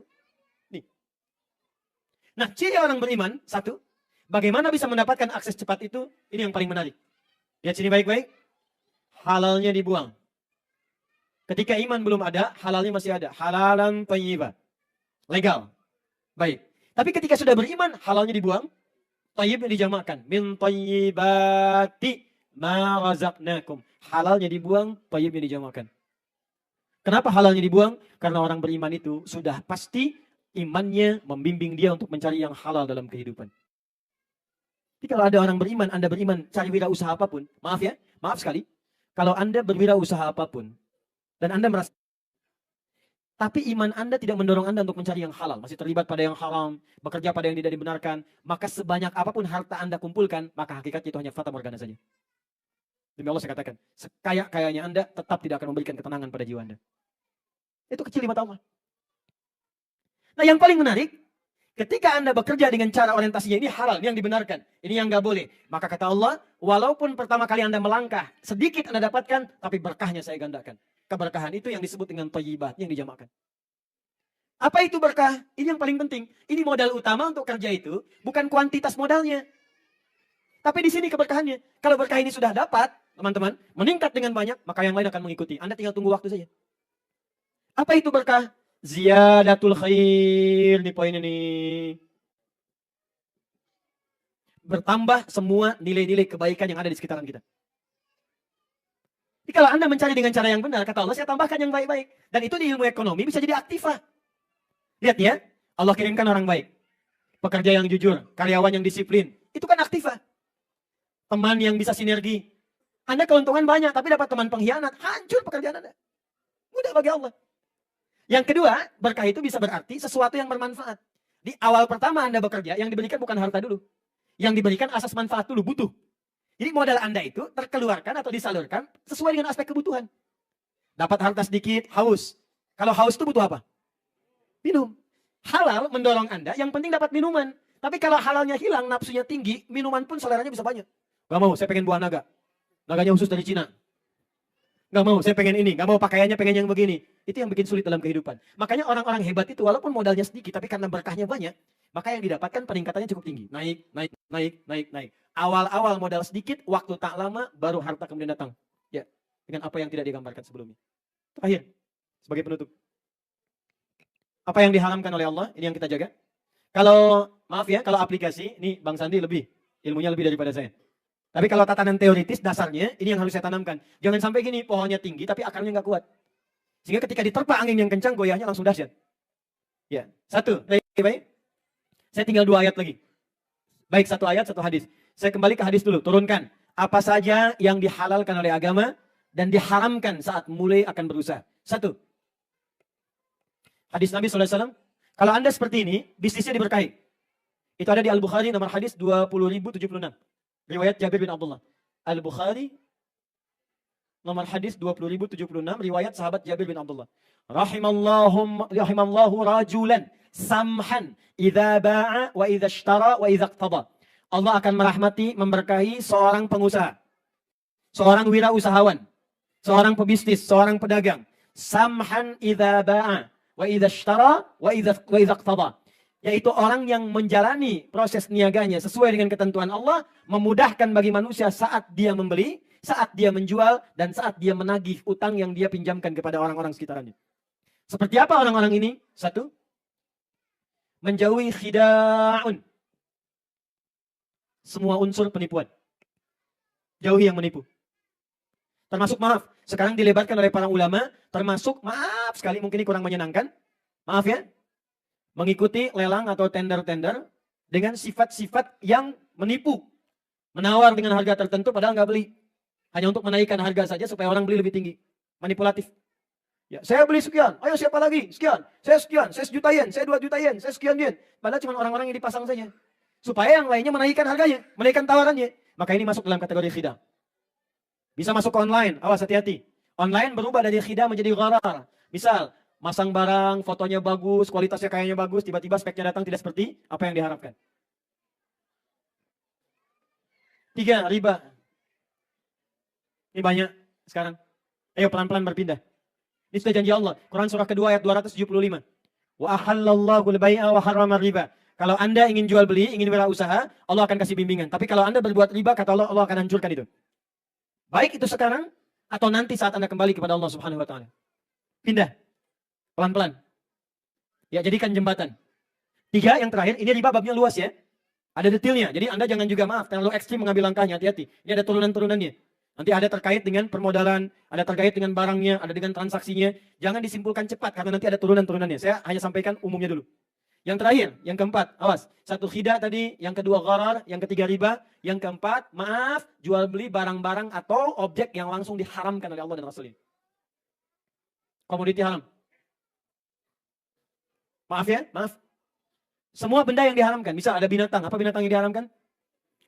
Nih. Nah, ciri orang beriman, 1, bagaimana bisa mendapatkan akses cepat itu, ini yang paling menarik. Lihat sini baik-baik. Halalnya dibuang. Ketika iman belum ada, halalnya masih ada. Halalan thayyiban. Legal. Baik. Tapi ketika sudah beriman, halalnya dibuang. Thayyibnya dijamakkan. Min thayyibati ma razaqnakum. Halalnya dibuang, thayyibnya dijamakkan. Kenapa halalnya dibuang? Karena orang beriman itu sudah pasti imannya membimbing dia untuk mencari yang halal dalam kehidupan. Jadi kalau ada orang beriman, Anda beriman, cari wirausaha apapun. Maaf ya, maaf sekali. Kalau Anda berwirausaha apapun, dan Anda merasa, tapi iman Anda tidak mendorong Anda untuk mencari yang halal. Masih terlibat pada yang haram, bekerja pada yang tidak dibenarkan. Maka sebanyak apapun harta Anda kumpulkan, maka hakikatnya itu hanya fata morgana saja. Demi Allah saya katakan, sekaya-kayanya Anda tetap tidak akan memberikan ketenangan pada jiwa Anda. Itu kecil di mata Allah. Nah yang paling menarik, ketika Anda bekerja dengan cara orientasinya ini halal, ini yang dibenarkan, ini yang nggak boleh. Maka kata Allah, walaupun pertama kali Anda melangkah, sedikit Anda dapatkan, tapi berkahnya saya gandakan. Keberkahan itu yang disebut dengan thayyibat, yang dijamakkan. Apa itu berkah? Ini yang paling penting. Ini modal utama untuk kerja itu, bukan kuantitas modalnya. Tapi di sini keberkahannya. Kalau berkah ini sudah dapat, teman-teman, meningkat dengan banyak, maka yang lain akan mengikuti. Anda tinggal tunggu waktu saja. Apa itu berkah? Ziyadatul khair. Ini poin ini. Bertambah semua nilai-nilai kebaikan yang ada di sekitaran kita. Jadi kalau Anda mencari dengan cara yang benar, kata Allah, saya tambahkan yang baik-baik. Dan itu di ilmu ekonomi bisa jadi aktiva. Lihat ya, Allah kirimkan orang baik. Pekerja yang jujur, karyawan yang disiplin. Itu kan aktiva. Teman yang bisa sinergi. Anda keuntungan banyak, tapi dapat teman pengkhianat. Hancur pekerjaan Anda. Mudah bagi Allah. Yang kedua, berkah itu bisa berarti sesuatu yang bermanfaat. Di awal pertama Anda bekerja, yang diberikan bukan harta dulu. Yang diberikan asas manfaat dulu, butuh. Jadi modal Anda itu terkeluarkan atau disalurkan sesuai dengan aspek kebutuhan. Dapat harta sedikit, haus. Kalau haus itu butuh apa? Minum. Halal mendorong Anda, yang penting dapat minuman. Tapi kalau halalnya hilang, nafsunya tinggi, minuman pun seleranya bisa banyak. Gak mau, saya pengen buah naga. Naganya khusus dari Cina. Gak mau, saya pengen ini. Gak mau pakaiannya pengen yang begini. Itu yang bikin sulit dalam kehidupan. Makanya orang-orang hebat itu walaupun modalnya sedikit, tapi karena berkahnya banyak, maka yang didapatkan peningkatannya cukup tinggi. Naik, naik, naik, naik, naik. Awal-awal modal sedikit, waktu tak lama, baru harta kemudian datang. Ya, dengan apa yang tidak digambarkan sebelumnya. Terakhir, sebagai penutup. Apa yang diharamkan oleh Allah, ini yang kita jaga. Kalau, maaf ya, kalau aplikasi, ini Bang Sandi lebih, ilmunya lebih daripada saya. Tapi kalau tatanan teoritis, dasarnya, ini yang harus saya tanamkan. Jangan sampai gini, pohonnya tinggi, tapi akarnya nggak kuat. Sehingga ketika diterpa angin yang kencang, goyahnya langsung dahsyat. Ya, satu, baik. Saya tinggal 2 ayat lagi. Baik, 1 ayat, 1 hadis. Saya kembali ke hadis dulu, turunkan. Apa saja yang dihalalkan oleh agama dan diharamkan saat mulai akan berusaha. 1. Hadis Nabi SAW, kalau Anda seperti ini, bisnisnya diberkahi. Itu ada di Al-Bukhari, nomor hadis 20.076. Riwayat Jabir bin Abdullah. Al-Bukhari, nomor hadis 20.076, riwayat sahabat Jabir bin Abdullah. Rahimallahu rajulan samhan idza ba'a wa idza ishtara wa idza iqtada. Allah akan merahmati, memberkahi seorang pengusaha, seorang wirausahawan, seorang pebisnis, seorang pedagang. Samhan idza ba'a wa idza ishtara wa idza iqtada. Yaitu orang yang menjalani proses niaganya sesuai dengan ketentuan Allah, memudahkan bagi manusia saat dia membeli, saat dia menjual, dan saat dia menagih utang yang dia pinjamkan kepada orang-orang sekitarnya. Seperti apa orang-orang ini? 1. Menjauhi khida'un. Semua unsur penipuan. Jauhi yang menipu. Termasuk, maaf, sekarang dilebarkan oleh para ulama, termasuk, maaf sekali, mungkin ini kurang menyenangkan. Maaf ya. Mengikuti lelang atau tender-tender dengan sifat-sifat yang menipu. Menawar dengan harga tertentu padahal nggak beli. Hanya untuk menaikkan harga saja supaya orang beli lebih tinggi. Manipulatif. Ya, saya beli sekian, ayo siapa lagi? Sekian, saya 1 juta yen, saya 2 juta yen, saya sekian yen. Padahal cuma orang-orang yang dipasang saja. Supaya yang lainnya menaikkan harganya, menaikkan tawarannya. Maka ini masuk dalam kategori khida. Bisa masuk ke online, awas hati-hati. Online berubah dari khida menjadi gharar. Misal, masang barang, fotonya bagus, kualitasnya kayaknya bagus, tiba-tiba speknya datang tidak seperti apa yang diharapkan. 3, riba. Ini banyak sekarang. Ayo pelan-pelan berpindah. Ini sudah janji Allah. Quran surah kedua ayat 275. Wa ahallallahu al-bai'a wa harrama riba. Kalau Anda ingin jual beli, ingin wirausaha, Allah akan kasih bimbingan. Tapi kalau Anda berbuat riba, kata Allah, Allah akan hancurkan itu. Baik itu sekarang atau nanti saat Anda kembali kepada Allah Subhanahu wa taala. Pindah. Pelan-pelan. Ya, jadikan jembatan. 3, yang terakhir, ini riba babnya luas ya. Ada detailnya. Jadi Anda jangan juga, maaf, terlalu ekstrim mengambil langkahnya, hati-hati. Ini ada turunan-turunannya. Nanti ada terkait dengan permodalan, ada terkait dengan barangnya, ada dengan transaksinya. Jangan disimpulkan cepat karena nanti ada turunan-turunannya. Saya hanya sampaikan umumnya dulu. Yang terakhir, yang keempat, awas. 1 khida tadi, yang kedua gharar, yang ketiga riba, yang keempat, maaf, jual beli barang-barang atau objek yang langsung diharamkan oleh Allah dan Rasulnya. Komoditi haram. Maaf ya, maaf. Semua benda yang diharamkan. Misal ada binatang, apa binatang yang diharamkan?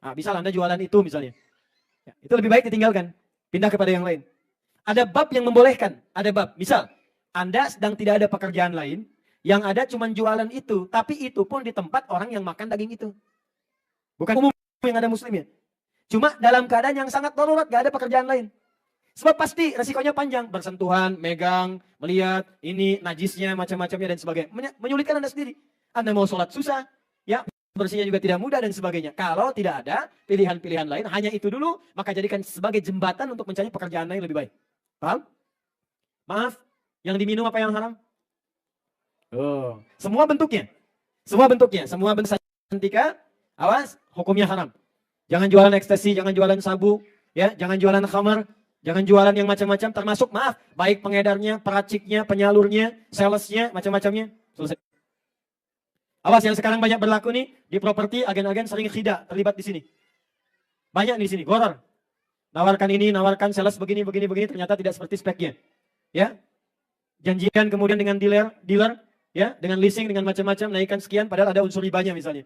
Nah, misal Anda jualan itu misalnya. Ya, itu lebih baik ditinggalkan. Pindah kepada yang lain. Ada bab yang membolehkan. Ada bab. Misal, Anda sedang tidak ada pekerjaan lain, yang ada cuma jualan itu, tapi itu pun di tempat orang yang makan daging itu. Bukan umum yang ada muslimnya. Cuma dalam keadaan yang sangat darurat, gak ada pekerjaan lain. Sebab pasti resikonya panjang. Bersentuhan, megang, melihat, ini najisnya, macam-macamnya dan sebagainya. Menyulitkan Anda sendiri. Anda mau sholat susah, ya bersihnya juga tidak mudah dan sebagainya. Kalau tidak ada pilihan-pilihan lain, hanya itu dulu, maka jadikan sebagai jembatan untuk mencari pekerjaan lain lebih baik. Paham? Maaf, yang diminum apa yang haram? Oh, semua bentuknya. Semua bentuknya, semua bentuk cantika, awas, hukumnya haram. Jangan jualan ekstasi, jangan jualan sabu, ya, jangan jualan khamar, jangan jualan yang macam-macam, termasuk maaf, baik pengedarnya, peraciknya, penyalurnya, salesnya, macam-macamnya. Selesai. Awas yang sekarang banyak berlaku nih di properti, agen-agen sering khida terlibat di sini. Banyak di sini, gharar. Nawarkan ini, nawarkan sales begini, ternyata tidak seperti speknya. Ya. Janjikan kemudian dengan dealer, ya, dengan leasing, dengan macam-macam, naikkan sekian, padahal ada unsur ribanya misalnya.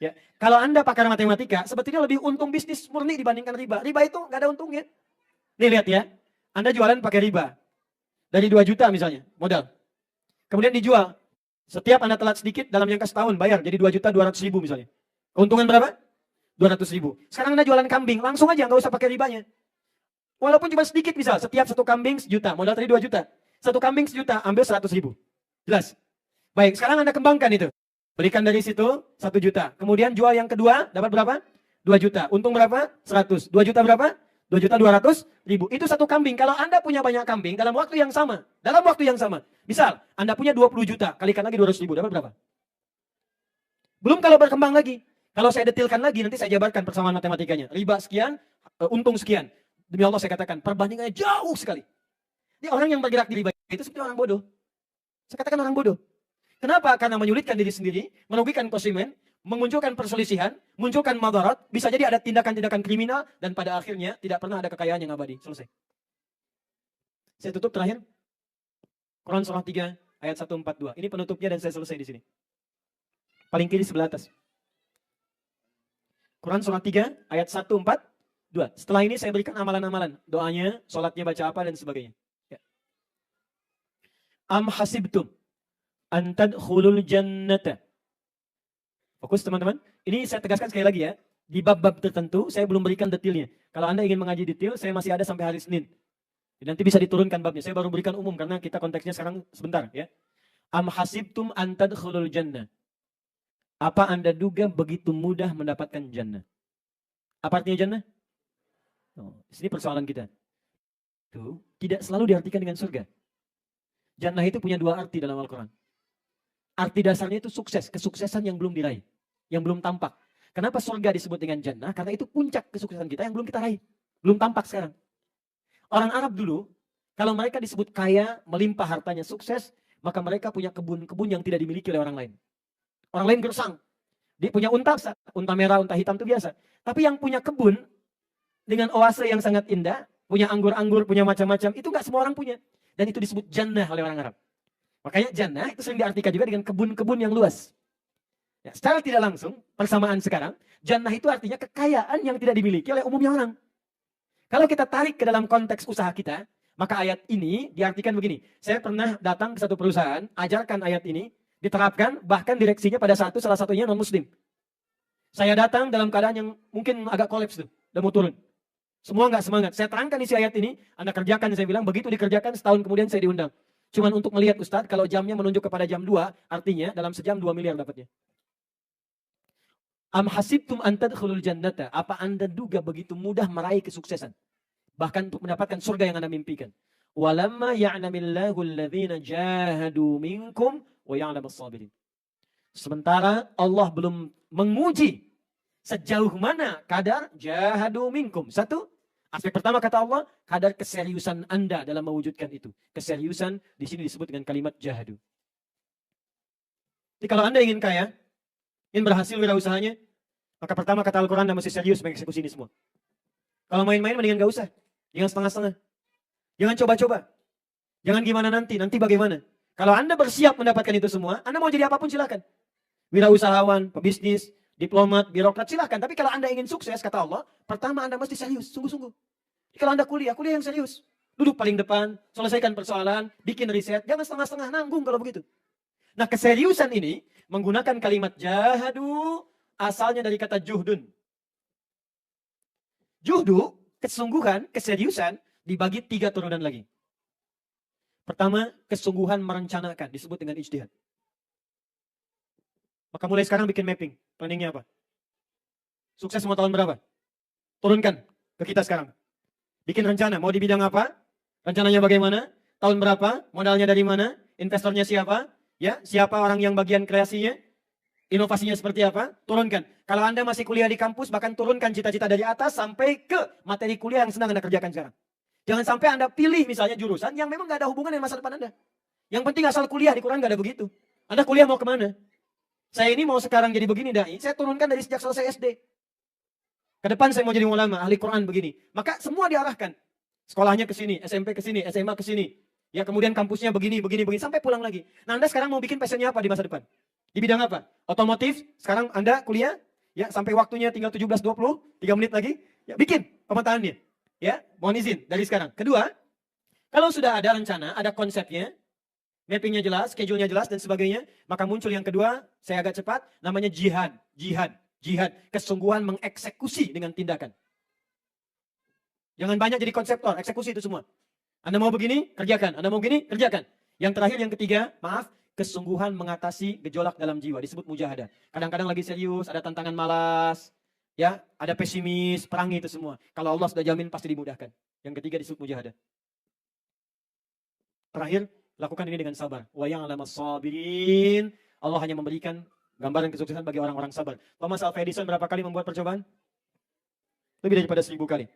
Ya. Kalau Anda pakar matematika, sebetulnya lebih untung bisnis murni dibandingkan riba. Riba itu nggak ada untungnya. Nih lihat ya, Anda jualan pakai riba. Dari 2 juta misalnya, modal. Kemudian dijual. Setiap Anda telat sedikit, dalam jangka setahun bayar, jadi 2.200.000 misalnya. Keuntungan berapa? 200.000. Sekarang Anda jualan kambing, langsung aja, nggak usah pakai ribanya. Walaupun cuma sedikit misal, setiap 1 kambing 1 juta, modal tadi 2 juta. 1 kambing 1 juta, ambil 100.000. Jelas? Baik, sekarang Anda kembangkan itu. Belikan dari situ 1 juta. Kemudian jual yang kedua, dapat berapa? 2 juta. Untung berapa? 100. 2 juta berapa? 2.200.000. Itu satu kambing. Kalau Anda punya banyak kambing dalam waktu yang sama. Dalam waktu yang sama. Misal, Anda punya 20 juta. Kalikan lagi 200.000. Dapat berapa? Belum kalau berkembang lagi. Kalau saya detilkan lagi, nanti saya jabarkan persamaan matematikanya. Riba sekian, untung sekian. Demi Allah saya katakan, perbandingannya jauh sekali. Jadi orang yang bergerak di riba itu sebenarnya orang bodoh. Saya katakan orang bodoh. Kenapa? Karena menyulitkan diri sendiri, merugikan konsumen, memunculkan perselisihan, munculkan madarat, bisa jadi ada tindakan-tindakan kriminal, dan pada akhirnya tidak pernah ada kekayaan yang abadi. Selesai. Saya tutup terakhir. Quran surah 3 ayat 142. Ini penutupnya dan saya selesai di sini. Paling kiri sebelah atas. Quran surah 3 ayat 142. Setelah ini saya berikan amalan-amalan. Doanya, sholatnya baca apa dan sebagainya. Ya. Am hasibtum an tadkhulul jannata. Fokus teman-teman. Ini saya tegaskan sekali lagi ya. Di bab-bab tertentu saya belum berikan detailnya. Kalau Anda ingin mengaji detail, saya masih ada sampai hari Senin. Nanti bisa diturunkan babnya. Saya baru berikan umum karena kita konteksnya sekarang sebentar ya. Am hasibtum an tadkhulul jannah. Apa Anda duga begitu mudah mendapatkan jannah? Apa artinya jannah? Oh, di sini persoalan kita. Itu tidak selalu diartikan dengan surga. Jannah itu punya 2 arti dalam Al-Quran. Arti dasarnya itu sukses, kesuksesan yang belum diraih, yang belum tampak. Kenapa surga disebut dengan jannah? Karena itu puncak kesuksesan kita yang belum kita raih, belum tampak sekarang. Orang Arab dulu, kalau mereka disebut kaya, melimpah hartanya, sukses, maka mereka punya kebun-kebun yang tidak dimiliki oleh orang lain. Orang lain gersang, dia punya unta merah, unta hitam itu biasa. Tapi yang punya kebun dengan oase yang sangat indah, punya anggur-anggur, punya macam-macam, itu nggak semua orang punya. Dan itu disebut jannah oleh orang Arab. Makanya jannah itu sering diartikan juga dengan kebun-kebun yang luas. Ya, secara tidak langsung, persamaan sekarang, jannah itu artinya kekayaan yang tidak dimiliki oleh umumnya orang. Kalau kita tarik ke dalam konteks usaha kita, maka ayat ini diartikan begini. Saya pernah datang ke satu perusahaan, ajarkan ayat ini, diterapkan, bahkan direksinya pada salah satunya non-muslim. Saya datang dalam keadaan yang mungkin agak kolaps tuh, udah mau turun. Semua nggak semangat. Saya terangkan isi ayat ini, Anda kerjakan, saya bilang, begitu dikerjakan, setahun kemudian saya diundang. Cuman untuk melihat Ustadz, kalau jamnya menunjuk kepada jam 2, artinya dalam sejam 2 miliar dapatnya. Am hasibtum an tadkhulul jannata. Apa Anda duga begitu mudah meraih kesuksesan? Bahkan untuk mendapatkan surga yang Anda mimpikan. Walamma ya'lamillahu alladhina jahadu minkum wa ya'lamas sabirin. Sementara Allah belum menguji sejauh mana kadar jahadu minkum. Satu, aspek pertama kata Allah, kadar keseriusan Anda dalam mewujudkan itu. Keseriusan di sini disebut dengan kalimat jahadu. Jadi kalau Anda ingin kaya, ingin berhasil wirausahanya, maka pertama kata Al-Quran Anda mesti serius mengeksekusi ini semua. Kalau main-main mendingan gak usah. Jangan setengah-setengah. Jangan coba-coba. Jangan gimana nanti bagaimana. Kalau Anda bersiap mendapatkan itu semua, Anda mau jadi apapun silakan. Wirausahawan, pebisnis, diplomat, birokrat silahkan. Tapi kalau Anda ingin sukses, kata Allah, pertama Anda mesti serius, sungguh-sungguh. Kalau Anda kuliah yang serius. Duduk paling depan, selesaikan persoalan, bikin riset, jangan setengah-setengah, nanggung kalau begitu. Nah keseriusan ini menggunakan kalimat jahadu, asalnya dari kata juhdun. Juhdu, kesungguhan, keseriusan, dibagi 3 turunan lagi. Pertama, kesungguhan merencanakan, disebut dengan ijtihad. Maka mulai sekarang bikin mapping, planningnya apa? Sukses mau tahun berapa? Turunkan ke kita sekarang. Bikin rencana, mau di bidang apa? Rencananya bagaimana? Tahun berapa? Modalnya dari mana? Investornya siapa? Ya, siapa orang yang bagian kreasinya? Inovasinya seperti apa? Turunkan. Kalau Anda masih kuliah di kampus, bahkan turunkan cita-cita dari atas sampai ke materi kuliah yang sedang Anda kerjakan sekarang. Jangan sampai Anda pilih misalnya jurusan yang memang gak ada hubungan dengan masa depan Anda. Yang penting asal kuliah, di Quran gak ada begitu. Anda kuliah mau kemana? Saya ini mau sekarang jadi begini dai, saya turunkan dari sejak selesai SD. Ke depan saya mau jadi ulama, ahli Quran begini. Maka semua diarahkan. Sekolahnya ke sini, SMP ke sini, SMA ke sini. Ya kemudian kampusnya begini, sampai pulang lagi. Nah Anda sekarang mau bikin passionnya apa di masa depan? Di bidang apa? Otomotif, sekarang Anda kuliah, ya sampai waktunya tinggal 17.20, 3 menit lagi, ya bikin pemetaannya. Ya, mohon izin dari sekarang. Kedua, kalau sudah ada rencana, ada konsepnya, mappingnya jelas, schedule-nya jelas dan sebagainya, maka muncul yang kedua, saya agak cepat, namanya jihad. Jihad, kesungguhan mengeksekusi dengan tindakan. Jangan banyak jadi konseptor, eksekusi itu semua. Anda mau begini, kerjakan. Anda mau begini, kerjakan. Yang terakhir, yang ketiga, maaf, kesungguhan mengatasi gejolak dalam jiwa, disebut mujahadah. Kadang-kadang lagi serius, ada tantangan malas, ya, ada pesimis, perangi itu semua. Kalau Allah sudah jamin pasti dimudahkan. Yang ketiga disebut mujahadah. Terakhir, lakukan ini dengan sabar. Wa ya'lamas sabirin. Allah hanya memberikan gambaran kesuksesan bagi orang-orang sabar. Thomas Alva Edison berapa kali membuat percobaan? Lebih daripada 1000 kali.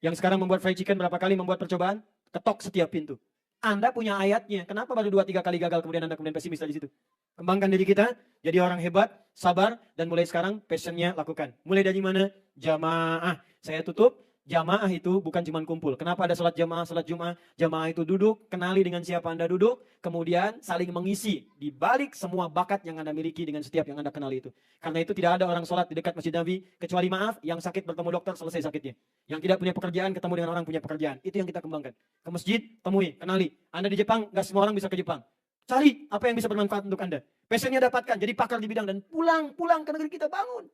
Yang sekarang membuat fried chicken berapa kali membuat percobaan? Ketok setiap pintu. Anda punya ayatnya. Kenapa baru 2-3 kali gagal kemudian Anda kemudian pesimis dari situ? Kembangkan diri kita, jadi orang hebat, sabar, dan mulai sekarang passionnya lakukan. Mulai dari mana? Jamaah. Saya tutup. Jamaah itu bukan cuma kumpul. Kenapa ada salat jamaah, salat Jumat? Jamaah itu duduk, kenali dengan siapa Anda duduk, kemudian saling mengisi di balik semua bakat yang Anda miliki dengan setiap yang Anda kenali itu. Karena itu tidak ada orang salat di dekat Masjid Nabi, kecuali maaf, yang sakit bertemu dokter, selesai sakitnya. Yang tidak punya pekerjaan, ketemu dengan orang punya pekerjaan. Itu yang kita kembangkan. Ke masjid, temui, kenali. Anda di Jepang, gak semua orang bisa ke Jepang. Cari apa yang bisa bermanfaat untuk Anda. Passionnya dapatkan, jadi pakar di bidang, dan pulang ke negeri kita, bangun.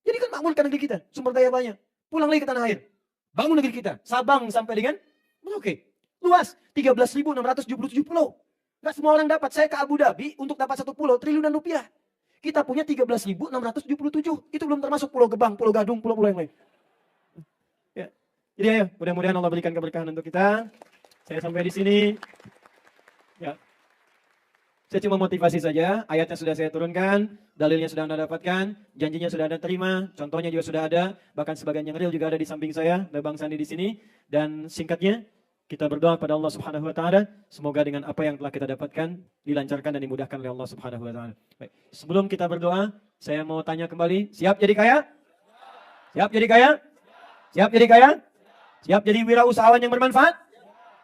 Jadi kan bangun ke negeri kita, sumber daya banyak. Pulang lagi ke tanah air. Bangun negeri kita. Sabang sampai dengan Merauke. Luas. 13.677 pulau. Gak semua orang dapat. Saya ke Abu Dhabi untuk dapat satu pulau triliunan rupiah. Kita punya 13.677. Itu belum termasuk Pulau Gebang, Pulau Gadung, pulau-pulau yang lain. Ya. Jadi ayo, mudah-mudahan Allah berikan keberkahan untuk kita. Saya sampai di sini. Ya. Saya cuma motivasi saja, ayatnya sudah saya turunkan, dalilnya sudah Anda dapatkan, janjinya sudah Anda terima, contohnya juga sudah ada, bahkan sebagian yang real juga ada di samping saya, ada Bang Sandi di sini. Dan singkatnya, kita berdoa pada Allah Subhanahu wa taala, semoga dengan apa yang telah kita dapatkan dilancarkan dan dimudahkan oleh Allah Subhanahu wa taala. Baik, sebelum kita berdoa, saya mau tanya kembali, siap jadi kaya? Siap jadi kaya? Siap jadi kaya? Siap jadi wirausahawan yang bermanfaat?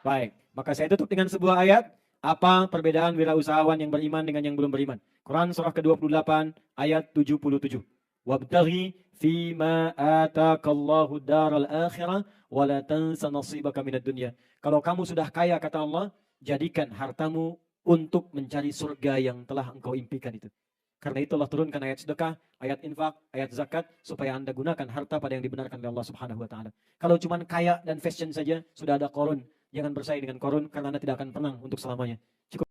Baik, maka saya tutup dengan sebuah ayat. Apa perbedaan wirausahawan yang beriman dengan yang belum beriman? Quran surah ke-28 ayat 77. Wabtaghi fima atakallahu daral akhirah wa la tansa nasibaka minad dunya. Kalau kamu sudah kaya kata Allah, jadikan hartamu untuk mencari surga yang telah engkau impikan itu. Karena itu Allah turunkan ayat sedekah, ayat infak, ayat zakat supaya Anda gunakan harta pada yang dibenarkan oleh Allah Subhanahu wa taala. Kalau cuma kaya dan fashion saja, sudah ada korun. Jangan bersaing dengan korun karena Anda tidak akan pernah untuk selamanya. Cukup